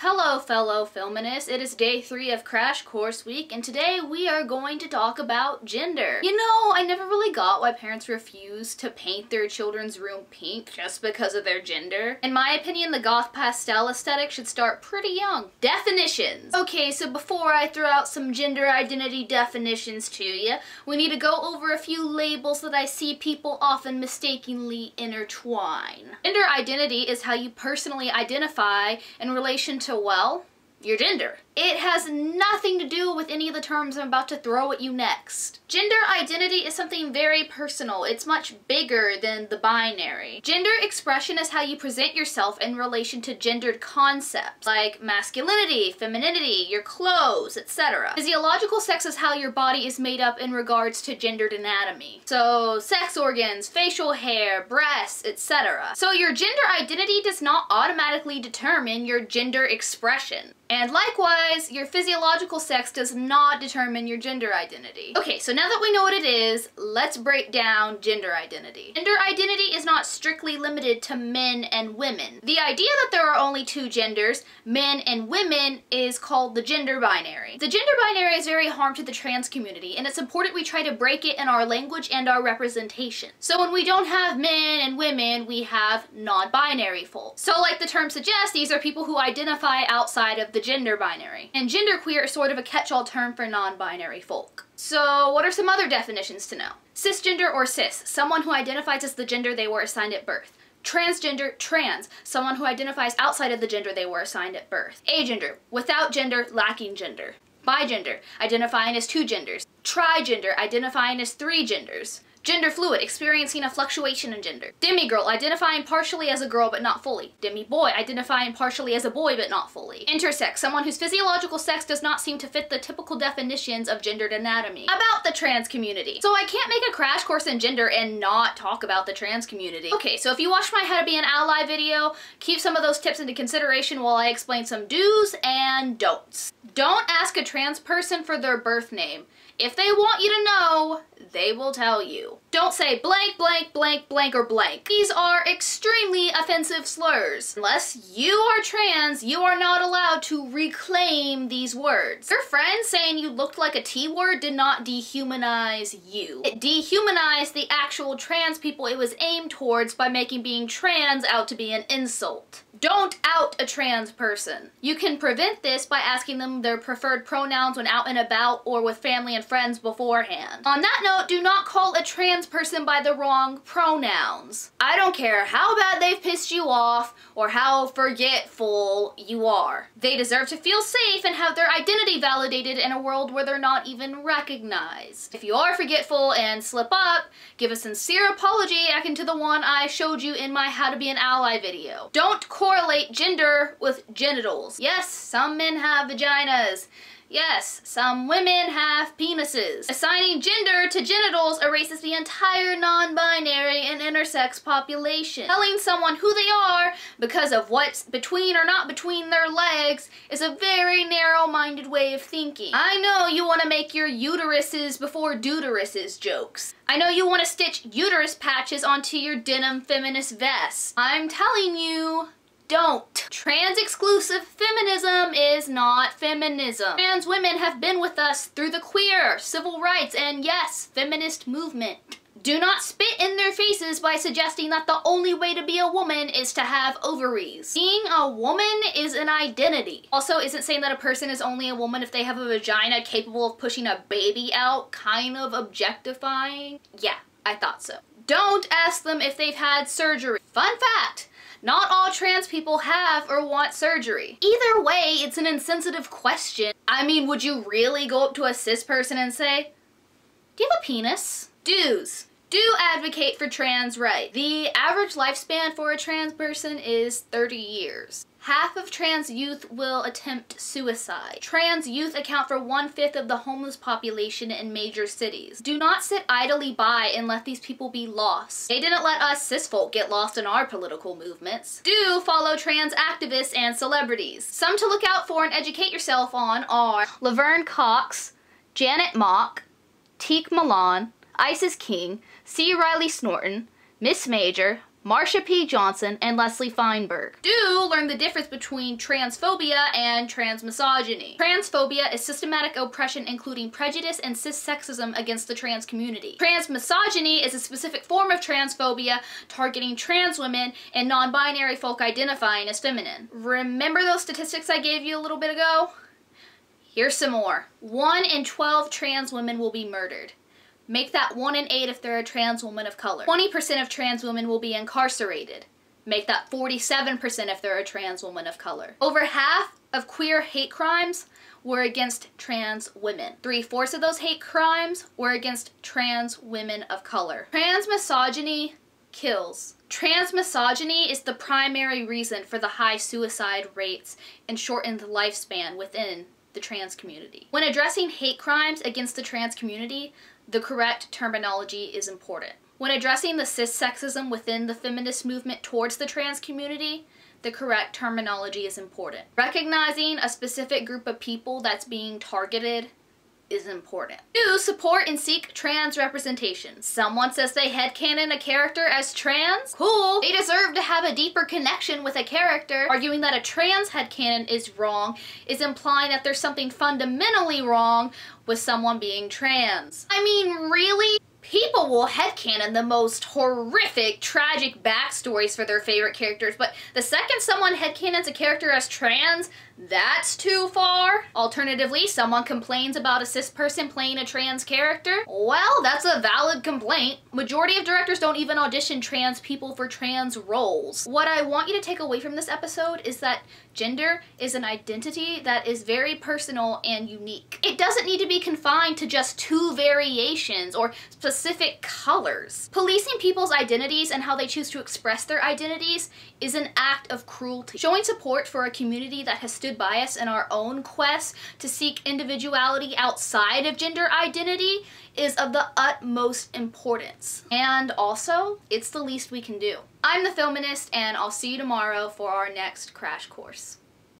Hello fellow feminists, it is day 3 of Crash Course Week and today we are going to talk about gender. You know, I never really got why parents refuse to paint their children's room pink just because of their gender. In my opinion, the goth pastel aesthetic should start pretty young. Definitions! Okay, so before I throw out some gender identity definitions to you, we need to go over a few labels that I see people often mistakenly intertwine. Gender identity is how you personally identify in relation to, well, your gender. It has nothing to do with any of the terms I'm about to throw at you next. Gender identity is something very personal. It's much bigger than the binary. Gender expression is how you present yourself in relation to gendered concepts, like masculinity, femininity, your clothes, etc. Physiological sex is how your body is made up in regards to gendered anatomy. So, sex organs, facial hair, breasts, etc. So your gender identity does not automatically determine your gender expression. And likewise, your physiological sex does not determine your gender identity. Okay, so now that we know what it is, let's break down gender identity. Gender identity is not strictly limited to men and women. The idea that there are only two genders, men and women, is called the gender binary. The gender binary is very harmful to the trans community, and it's important we try to break it in our language and our representation. So when we don't have men and women, we have non-binary folk. So like the term suggests, these are people who identify outside of the gender binary. And genderqueer is sort of a catch-all term for non-binary folk. So what are some other definitions to know? Cisgender or cis, someone who identifies as the gender they were assigned at birth. Transgender, trans, someone who identifies outside of the gender they were assigned at birth. Agender, without gender, lacking gender. Bigender, identifying as two genders. Trigender, identifying as three genders. Gender fluid, experiencing a fluctuation in gender. Demigirl, identifying partially as a girl but not fully. Demi-boy, identifying partially as a boy but not fully. Intersex, someone whose physiological sex does not seem to fit the typical definitions of gendered anatomy. About the trans community. So I can't make a crash course in gender and not talk about the trans community. Okay, so if you watched my How to Be an Ally video, keep some of those tips into consideration while I explain some do's and don'ts. Don't ask a trans person for their birth name. If they want you to know, they will tell you. Don't say blank, blank, blank, blank, or blank. These are extremely offensive slurs. Unless you are trans, you are not allowed to reclaim these words. Your friend saying you looked like a T word did not dehumanize you. It dehumanized the actual trans people it was aimed towards by making being trans out to be an insult. Don't out a trans person. You can prevent this by asking them their preferred pronouns when out and about or with family and friends beforehand. On that note, do not call a trans person by the wrong pronouns. I don't care how bad they've pissed you off or how forgetful you are. They deserve to feel safe and have their identity validated in a world where they're not even recognized. If you are forgetful and slip up, give a sincere apology akin to the one I showed you in my How to Be an Ally video. Don't correlate gender with genitals. Yes, some men have vaginas. Yes, some women have penises. Assigning gender to genitals erases the entire non-binary and intersex population. Telling someone who they are because of what's between or not between their legs is a very narrow-minded way of thinking. I know you want to make your uteruses before deuteruses jokes. I know you want to stitch uterus patches onto your denim feminist vest. I'm telling you, don't. Trans-exclusive feminism is not feminism. Trans women have been with us through the queer, civil rights, and yes, feminist movement. Do not spit in their faces by suggesting that the only way to be a woman is to have ovaries. Being a woman is an identity. Also, isn't saying that a person is only a woman if they have a vagina capable of pushing a baby out kind of objectifying? Yeah, I thought so. Don't ask them if they've had surgery. Fun fact! Not all trans people have or want surgery. Either way, it's an insensitive question. I mean, would you really go up to a cis person and say, do you have a penis? Do's. Do advocate for trans rights. The average lifespan for a trans person is 30 years. Half of trans youth will attempt suicide. Trans youth account for 1/5 of the homeless population in major cities. Do not sit idly by and let these people be lost. They didn't let us cis folk get lost in our political movements. Do follow trans activists and celebrities. Some to look out for and educate yourself on are Laverne Cox, Janet Mock, Teak Milan, Isis King, C. Riley Snorton, Miss Major, Marsha P. Johnson, and Leslie Feinberg. Do learn the difference between transphobia and transmisogyny. Transphobia is systematic oppression including prejudice and cis-sexism against the trans community. Transmisogyny is a specific form of transphobia targeting trans women and non-binary folk identifying as feminine. Remember those statistics I gave you a little bit ago? Here's some more. 1 in 12 trans women will be murdered. Make that 1 in 8 if they're a trans woman of color. 20% of trans women will be incarcerated. Make that 47% if they're a trans woman of color. Over half of queer hate crimes were against trans women. 3/4 of those hate crimes were against trans women of color. Transmisogyny kills. Transmisogyny is the primary reason for the high suicide rates and shortened lifespan within the trans community. When addressing hate crimes against the trans community, the correct terminology is important. When addressing the cis-sexism within the feminist movement towards the trans community, the correct terminology is important. Recognizing a specific group of people that's being targeted is important. 2. Support and seek trans representation. Someone says they headcanon a character as trans? Cool! They deserve to have a deeper connection with a character. Arguing that a trans headcanon is wrong is implying that there's something fundamentally wrong with someone being trans. I mean, really? People will headcanon the most horrific, tragic backstories for their favorite characters, but the second someone headcanons a character as trans, that's too far. Alternatively, someone complains about a cis person playing a trans character. Well, that's a valid complaint. Majority of directors don't even audition trans people for trans roles. What I want you to take away from this episode is that gender is an identity that is very personal and unique. It doesn't need to be confined to just 2 variations or specific colors. Policing people's identities and how they choose to express their identities is an act of cruelty. Showing support for a community that has stood by us in our own quest to seek individuality outside of gender identity is of the utmost importance. And also, it's the least we can do. I'm the Feminist, and I'll see you tomorrow for our next crash course.